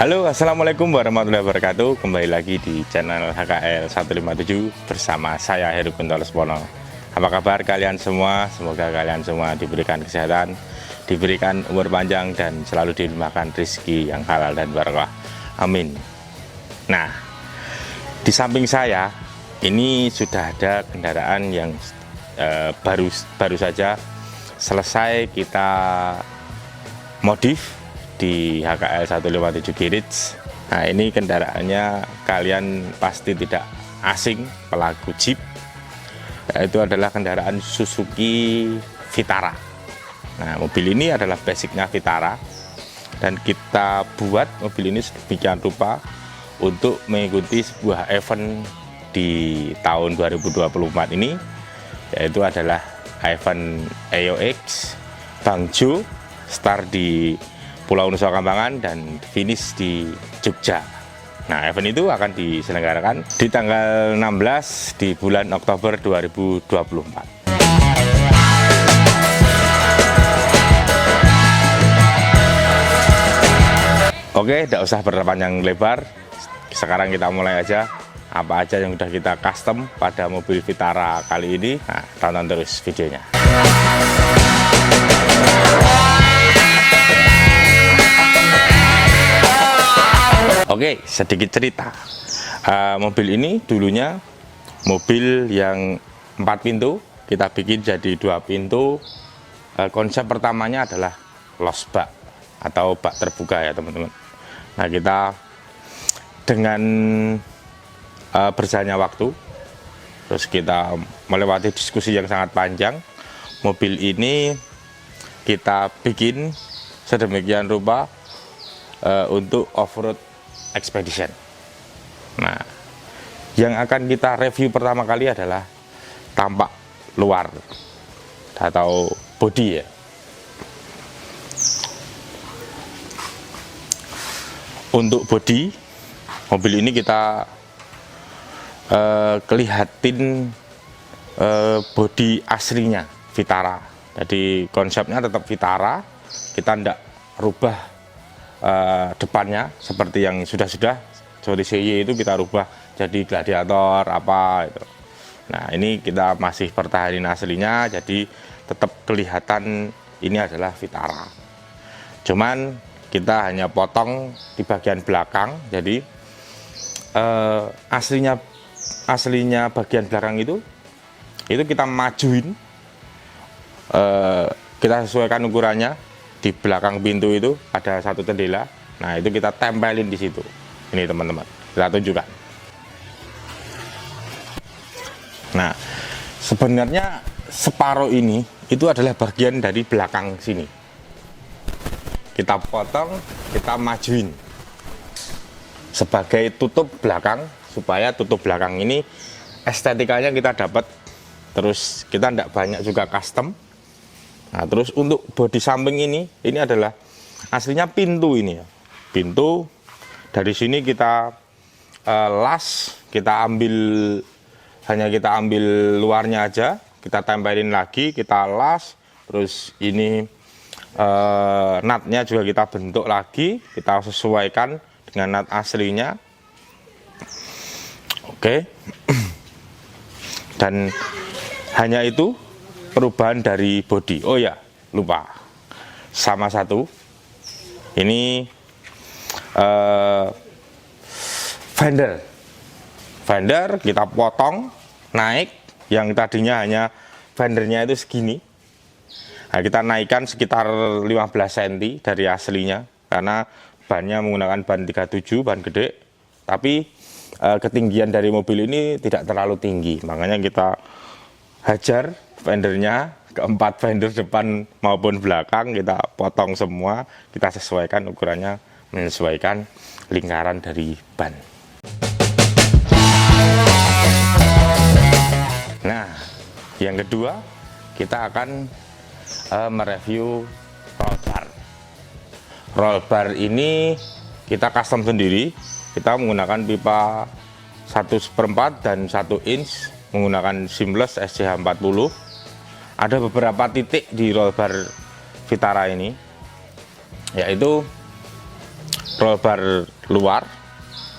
Halo, assalamualaikum warahmatullahi wabarakatuh. Kembali lagi di channel HKL 157 bersama saya Heru Bentolespono. Apa kabar kalian semua? Semoga kalian semua diberikan kesehatan, diberikan umur panjang, dan selalu dilimpahkan rezeki yang halal dan barokah. Amin. Nah, di samping saya ini sudah ada kendaraan yang baru saja selesai kita modif di HKL 157 Garage. Nah, ini kendaraannya kalian pasti tidak asing, pelaku Jeep, yaitu adalah kendaraan Suzuki Vitara. Nah, mobil ini adalah basicnya Vitara, dan kita buat mobil ini sedemikian rupa untuk mengikuti sebuah event di tahun 2024 ini, yaitu adalah event AOX Bangjo, start di Pulau Nusa Kambangan dan finish di Jogja. Nah, event itu akan diselenggarakan di tanggal 16 di bulan Oktober 2024. Oke, tidak usah berpanjang lebar. Sekarang kita mulai aja. Apa aja yang sudah kita custom pada mobil Vitara kali ini. Nah, tonton terus videonya. Oke, sedikit cerita. Mobil ini dulunya mobil yang 4 pintu, kita bikin jadi 2 pintu. Konsep pertamanya adalah lost bak atau bak terbuka ya teman-teman. Nah, kita dengan berjalannya waktu, terus kita melewati diskusi yang sangat panjang, mobil ini kita bikin sedemikian rupa untuk off-road expedition. Nah, yang akan kita review pertama kali adalah tampak luar atau bodi ya. Untuk bodi mobil ini kita kelihatin bodi aslinya Vitara. Jadi konsepnya tetap Vitara, kita tidak rubah depannya seperti yang sudah-sudah, seperti CY itu kita rubah jadi gladiator apa itu. Nah, ini kita masih pertahanin aslinya, jadi tetap kelihatan ini adalah Vitara. Cuman kita hanya potong di bagian belakang, jadi aslinya bagian belakang itu kita majuin, kita sesuaikan ukurannya. Di belakang pintu itu ada satu jendela. Nah, itu kita tempelin di situ. Ini teman-teman, kita tunjukkan. Nah, sebenarnya separuh ini itu adalah bagian dari belakang sini. Kita potong, kita majuin sebagai tutup belakang, supaya tutup belakang ini estetikanya kita dapat. Terus kita tidak banyak juga custom. Nah, terus untuk bodi samping ini adalah aslinya pintu ini ya. Pintu dari sini kita las, kita ambil luarnya aja, kita tempelin lagi, kita las. Terus ini natnya juga kita bentuk lagi, kita sesuaikan dengan nat aslinya. Oke. Dan hanya itu perubahan dari bodi. Oh ya, lupa sama satu, ini fender kita potong naik, yang tadinya hanya fendernya itu segini. Nah, kita naikkan sekitar 15 cm dari aslinya, karena bannya menggunakan ban 37, ban gede, tapi ketinggian dari mobil ini tidak terlalu tinggi, makanya kita hajar fendernya, keempat fender depan maupun belakang kita potong semua, kita sesuaikan ukurannya, menyesuaikan lingkaran dari ban. Nah, yang kedua kita akan mereview roll bar. Roll bar ini kita custom sendiri, kita menggunakan pipa 1/4 dan 1 inch menggunakan seamless SCH40. Ada beberapa titik di roll bar Vitara ini, yaitu roll bar luar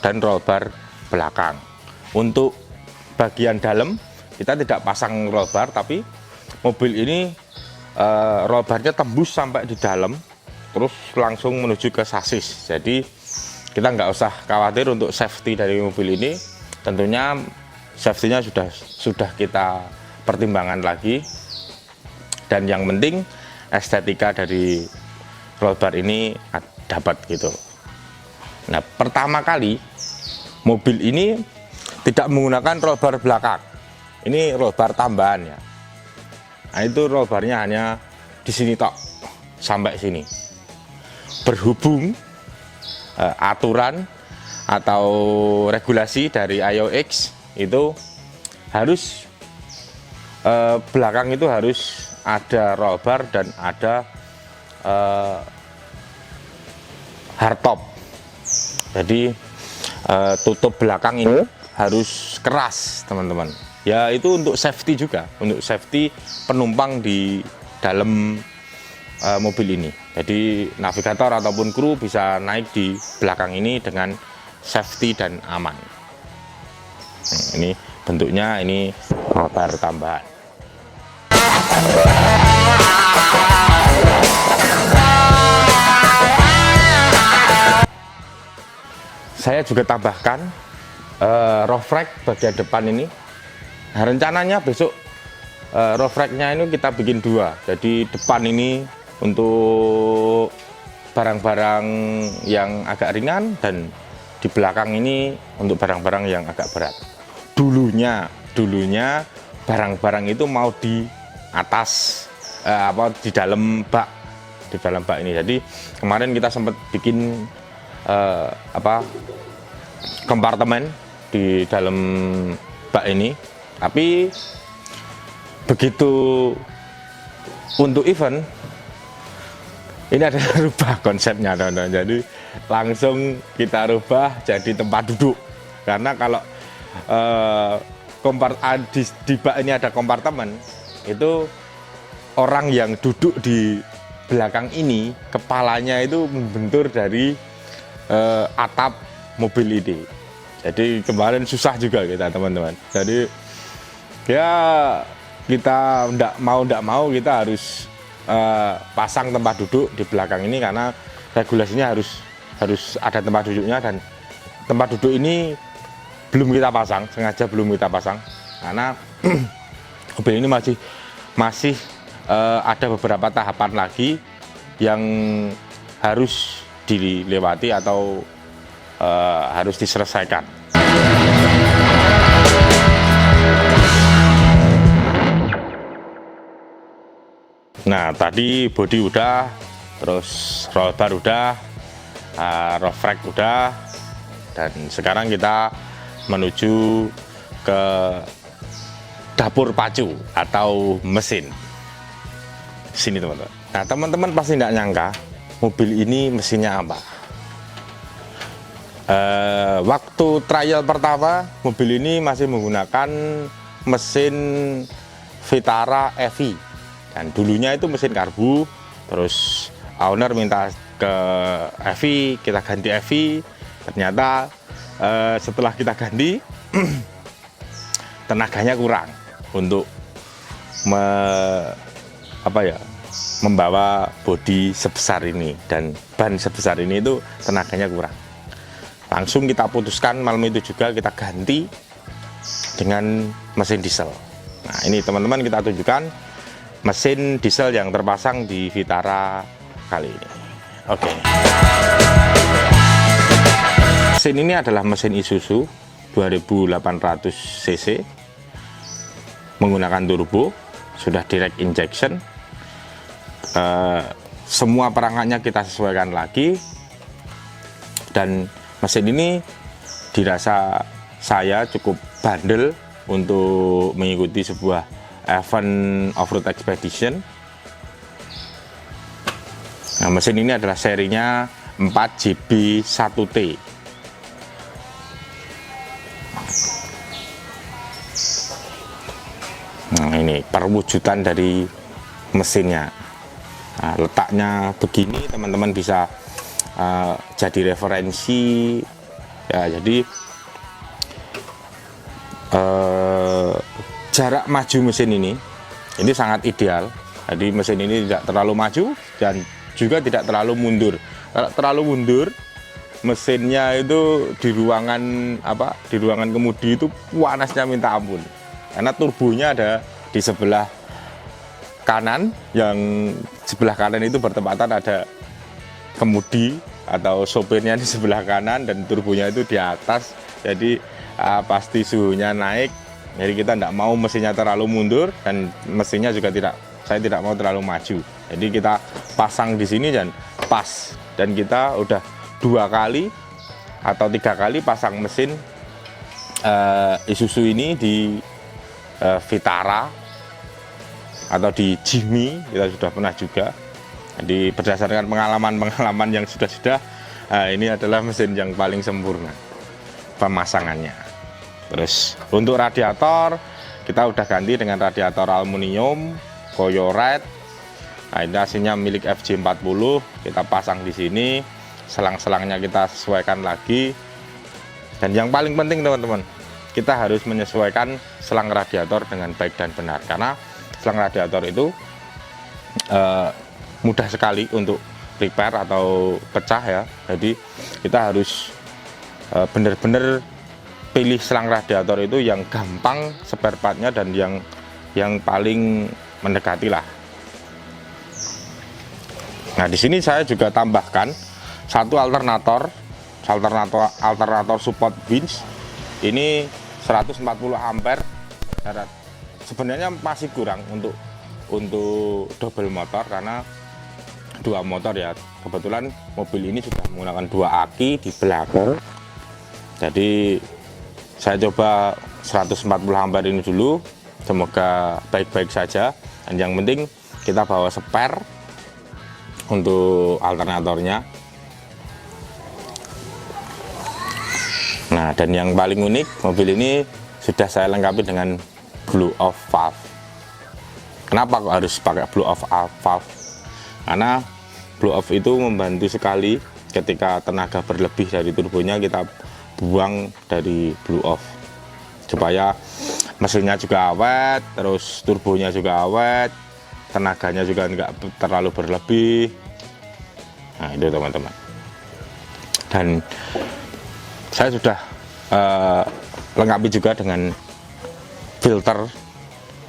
dan roll bar belakang. Untuk bagian dalam kita tidak pasang roll bar, tapi mobil ini roll barnya tembus sampai di dalam, terus langsung menuju ke sasis. Jadi kita nggak usah khawatir untuk safety dari mobil ini. Tentunya safety-nya sudah kita pertimbangkan lagi, dan yang penting estetika dari roll bar ini dapat gitu. Nah, pertama kali mobil ini tidak menggunakan roll bar belakang. Ini roll bar tambahan ya. Nah, itu roll barnya hanya di sini tok sampai sini. Berhubung aturan atau regulasi dari IOX itu harus belakang itu harus ada roll bar dan ada hardtop. Jadi tutup belakang ini harus keras, teman-teman. Ya, itu untuk safety juga, untuk safety penumpang di dalam mobil ini. Jadi navigator ataupun kru bisa naik di belakang ini dengan safety dan aman. Ini bentuknya, ini roll bar tambahan. Saya juga tambahkan roof rack bagian depan ini. Nah, rencananya besok roof rack-nya ini kita bikin dua. Jadi depan ini untuk barang-barang yang agak ringan, dan di belakang ini untuk barang-barang yang agak berat. Dulunya barang-barang itu mau di atas di dalam bak ini. Jadi kemarin kita sempat bikin kompartemen di dalam bak ini, tapi begitu untuk event ini adalah rubah konsepnya, teman-teman. Jadi langsung kita rubah jadi tempat duduk, karena kalau di bak ini ada kompartemen, itu orang yang duduk di belakang ini kepalanya itu membentur dari atap mobil ini. Jadi kemarin susah juga kita, teman-teman. Jadi ya kita ndak mau kita harus pasang tempat duduk di belakang ini, karena regulasinya harus ada tempat duduknya, dan tempat duduk ini belum kita pasang, sengaja belum kita pasang, karena mobil ini masih ada beberapa tahapan lagi yang harus dilewati atau harus diselesaikan. Nah, tadi bodi udah, terus roll bar udah, roof rack udah, dan sekarang kita menuju ke dapur pacu atau mesin. Sini, teman-teman. Nah, teman-teman pasti nggak nyangka mobil ini mesinnya apa. Waktu trial pertama, mobil ini masih menggunakan mesin Vitara EV, dan dulunya itu mesin karbu. Terus owner minta ke EV, kita ganti EV. Ternyata setelah kita ganti tenaganya kurang untuk membawa bodi sebesar ini dan ban sebesar ini, itu tenaganya kurang. Langsung kita putuskan malam itu juga kita ganti dengan mesin diesel. Nah, ini teman-teman kita tunjukkan mesin diesel yang terpasang di Vitara kali ini. Oke. Mesin ini adalah mesin Isuzu 2800 cc menggunakan turbo, sudah direct injection. Semua perangkatnya kita sesuaikan lagi, dan mesin ini dirasa saya cukup bandel untuk mengikuti sebuah event off-road expedition. Nah, mesin ini adalah serinya 4JB1T. Nah, ini perwujudan dari mesinnya. Nah, letaknya begini, teman-teman bisa jadi referensi ya. Jadi jarak maju mesin ini sangat ideal. Jadi mesin ini tidak terlalu maju dan juga tidak terlalu mundur. Kalau terlalu mundur, mesinnya itu di ruangan kemudi itu panasnya minta ampun. Karena turbonya ada di sebelah kanan, yang sebelah kanan itu bertepatan ada kemudi atau sopirnya di sebelah kanan dan turbonya itu di atas. Jadi pasti suhunya naik. Jadi kita tidak mau mesinnya terlalu mundur dan mesinnya juga saya tidak mau terlalu maju. Jadi kita pasang di sini dan pas. Dan kita udah 2 kali atau 3 kali pasang mesin Isuzu ini di Vitara atau di Jimmy, kita sudah pernah juga. Jadi berdasarkan pengalaman yang sudah ini adalah mesin yang paling sempurna pemasangannya. Terus untuk radiator kita udah ganti dengan radiator aluminium Koyo Red. Nah, ini hasilnya milik FJ40. Kita pasang di sini, selang-selangnya kita sesuaikan lagi. Dan yang paling penting teman-teman, kita harus menyesuaikan selang radiator dengan baik dan benar, karena selang radiator itu mudah sekali untuk repair atau pecah ya. Jadi kita harus benar-benar pilih selang radiator itu yang gampang spare partnya dan yang paling mendekati lah. Nah, di sini saya juga tambahkan satu alternator support winch. Ini 140 ampere. Sebenarnya masih kurang untuk double motor karena 2 motor ya. Kebetulan mobil ini sudah menggunakan 2 aki di belakang. Jadi saya coba 140 ampere ini dulu. Semoga baik-baik saja. Dan yang penting kita bawa spare untuk alternatornya. Nah, dan yang paling unik, mobil ini sudah saya lengkapi dengan blow off valve. Kenapa kok harus pakai blow off valve? Karena blow off itu membantu sekali ketika tenaga berlebih dari turbonya, kita buang dari blow off supaya mesinnya juga awet, terus turbonya juga awet, tenaganya juga enggak terlalu berlebih. Nah, itu teman-teman. Dan saya sudah lengkapi juga dengan filter.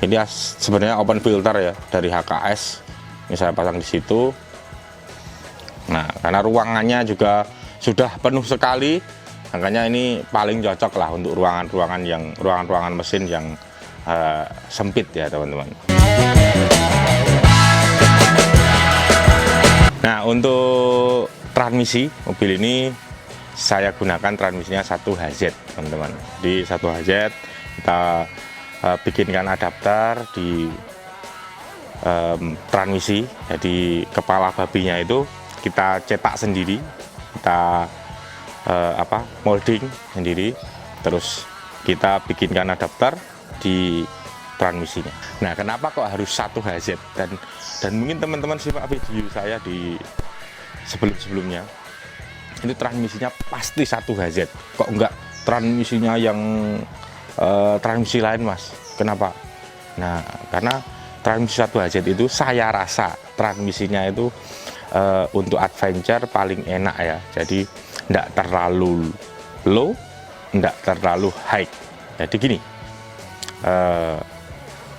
Ini sebenarnya open filter ya dari HKS. Ini saya pasang di situ. Nah, karena ruangannya juga sudah penuh sekali, makanya ini paling cocok lah untuk ruangan mesin yang sempit ya teman-teman. Nah, untuk transmisi mobil ini saya gunakan transmisinya 1HZ teman-teman. Di 1HZ kita bikinkan adapter di transmisi. Jadi kepala babinya itu kita cetak sendiri, kita molding sendiri, terus kita bikinkan adapter di transmisinya. Nah, kenapa kok harus 1HZ? Dan mungkin teman-teman simak video saya di sebelumnya, itu transmisinya pasti 1HZ. Kok enggak transmisinya yang transmisi lain, Mas? Kenapa? Nah, karena transmisi 1HZ itu saya rasa transmisinya itu untuk adventure paling enak ya. Jadi enggak terlalu low, enggak terlalu high. Jadi gini,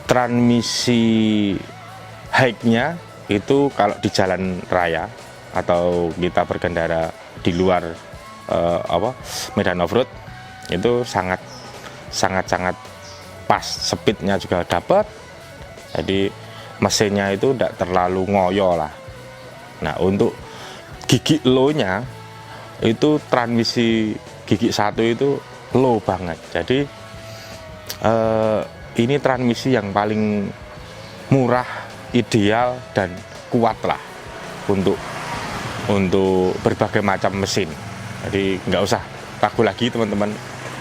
transmisi high-nya itu kalau di jalan raya atau kita berkendara di luar medan off-road itu sangat pas, speednya juga dapat. Jadi mesinnya itu tidak terlalu ngoyo lah. Nah, untuk gigi low-nya itu transmisi gigi 1 itu low banget. Jadi ini transmisi yang paling murah, ideal dan kuat lah untuk berbagai macam mesin. Jadi nggak usah ragu lagi teman-teman.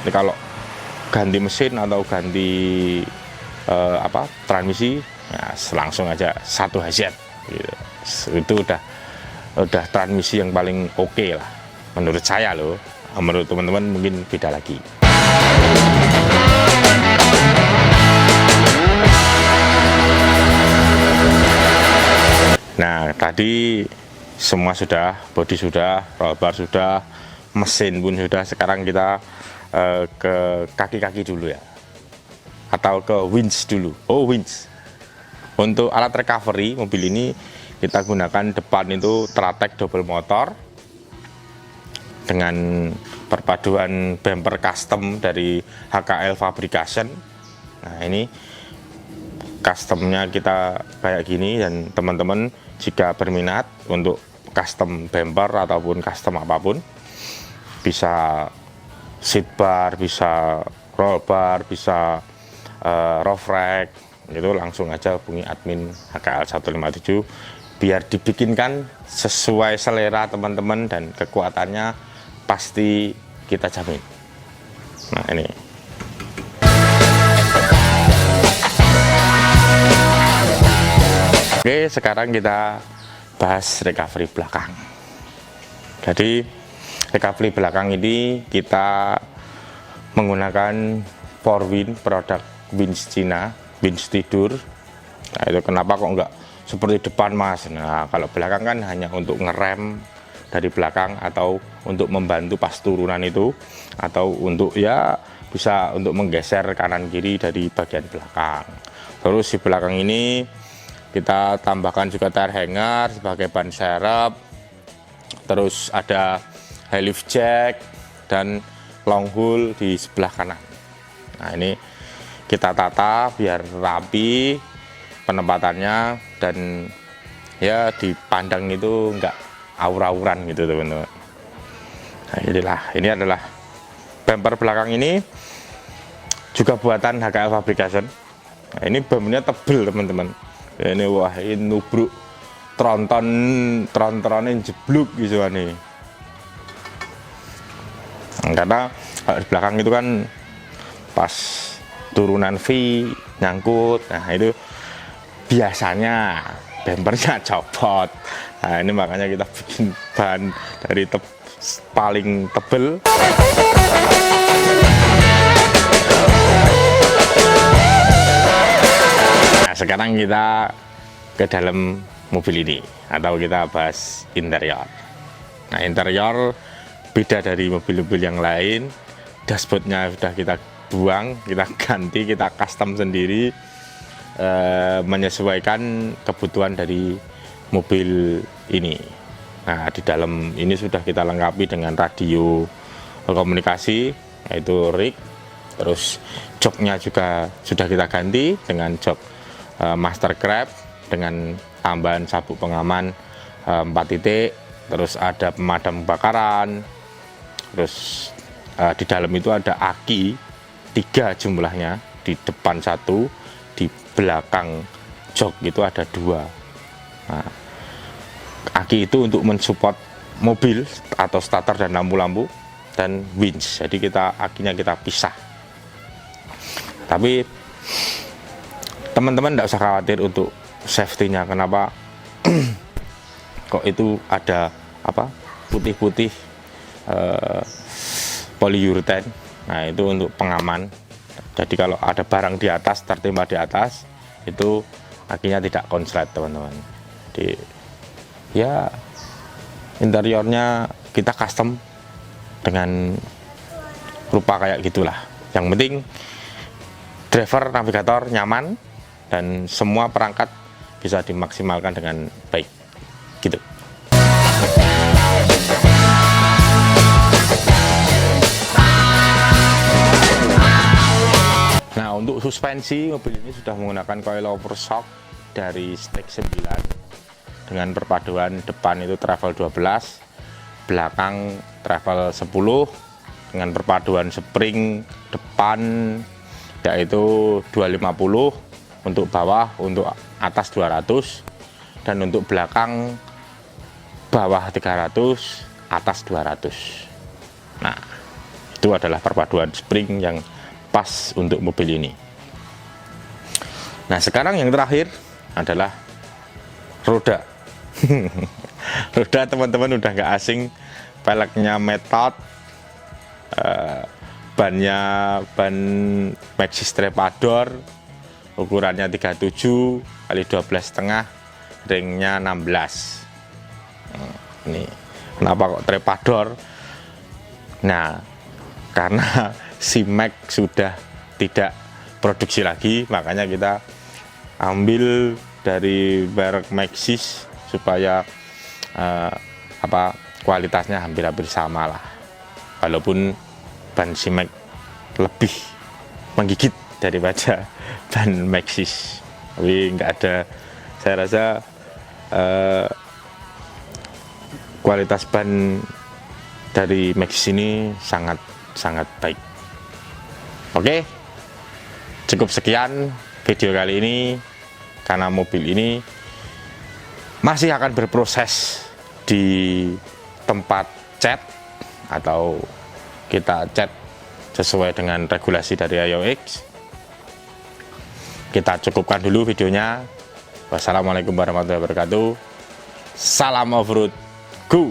Jadi kalau ganti mesin atau ganti transmisi, ya langsung aja 1HZ gitu. Itu udah udah transmisi yang paling oke lah menurut saya loh. Menurut teman-teman mungkin beda lagi. Nah, tadi semua sudah, bodi sudah, roll bar sudah, mesin pun sudah. Sekarang kita ke kaki-kaki dulu ya, atau ke winch dulu. Oh, winch. Untuk alat recovery mobil ini kita gunakan depan itu Tratek double motor dengan perpaduan bumper custom dari HKL Fabrication. Nah, ini customnya kita kayak gini, dan teman-teman jika berminat untuk custom bumper ataupun custom apapun, bisa seat bar, bisa roll bar, bisa roof rack, itu langsung aja hubungi admin HKL 157 biar dibikinkan sesuai selera teman-teman, dan kekuatannya pasti kita jamin. Nah, ini oke, sekarang kita bahas recovery belakang. Jadi recovery belakang ini kita menggunakan 4Win, produk winch Cina, winch tidur. Nah, itu kenapa kok enggak seperti depan mas? Nah, kalau belakang kan hanya untuk ngerem dari belakang, atau untuk membantu pas turunan itu, atau untuk ya bisa untuk menggeser kanan kiri dari bagian belakang. Terus di belakang ini kita tambahkan juga tire hanger sebagai ban serep, terus ada high lift jack dan long hole di sebelah kanan. Nah, ini kita tata biar rapi penempatannya, dan ya dipandang itu enggak aur-auran gitu teman-teman. Nah, ini adalah bumper belakang, ini juga buatan HKL Fabrication. Nah, ini bumpernya tebel teman-teman. Ini wah, ini nubruk trontonin jebluk gitu nih. Karena di belakang itu kan pas turunan V nyangkut, nah itu biasanya bumpernya copot. Nah, ini makanya kita bikin ban dari paling tebel. Nah, sekarang kita ke dalam mobil ini, atau kita bahas interior. Nah, interior beda dari mobil-mobil yang lain. Dashboardnya sudah kita buang, kita ganti, kita custom sendiri, menyesuaikan kebutuhan dari mobil ini. Nah, di dalam ini sudah kita lengkapi dengan radio komunikasi, yaitu rig. Terus joknya juga sudah kita ganti dengan jok master grab dengan tambahan sabuk pengaman 4 titik. Terus ada pemadam kebakaran. Terus di dalam itu ada aki 3 jumlahnya, di depan 1, di belakang jok itu ada 2. Nah, aki itu untuk mensupport mobil atau starter dan lampu-lampu, dan winch. Jadi akinya kita pisah. Tapi teman-teman tidak usah khawatir untuk safety-nya. Kenapa? Kok itu ada apa putih-putih polyurethane. Nah, itu untuk pengaman. Jadi kalau ada barang di atas, tertimpa di atas, itu akinya tidak konslet teman-teman. Jadi ya interiornya kita custom dengan rupa kayak gitulah. Yang penting driver, navigator nyaman, dan semua perangkat bisa dimaksimalkan dengan baik gitu. Nah, untuk suspensi, mobil ini sudah menggunakan coilover shock dari Stake 9 dengan perpaduan depan itu travel 12, belakang travel 10, dengan perpaduan spring depan yaitu 250, untuk bawah, untuk atas 200, dan untuk belakang bawah 300, atas 200. Nah, itu adalah perpaduan spring yang pas untuk mobil ini. Nah, sekarang yang terakhir adalah roda. Udah teman-teman udah nggak asing, peleknya Method, bannya ban Maxxis Trepador, ukurannya 37 kali 12,5, ringnya 16. Ini kenapa kok Trepador? Nah, karena si Max sudah tidak produksi lagi, makanya kita ambil dari merek Maxxis supaya kualitasnya hampir-hampir sama lah, walaupun ban si Max lebih menggigit daripada ban Maxxis, tapi nggak ada, saya rasa kualitas ban dari Maxxis ini sangat baik. Oke, cukup sekian video kali ini, karena mobil ini masih akan berproses di tempat cat atau kita cat sesuai dengan regulasi dari AYOX. Kita cukupkan dulu videonya. Wassalamualaikum warahmatullahi wabarakatuh. Salam off-road, go!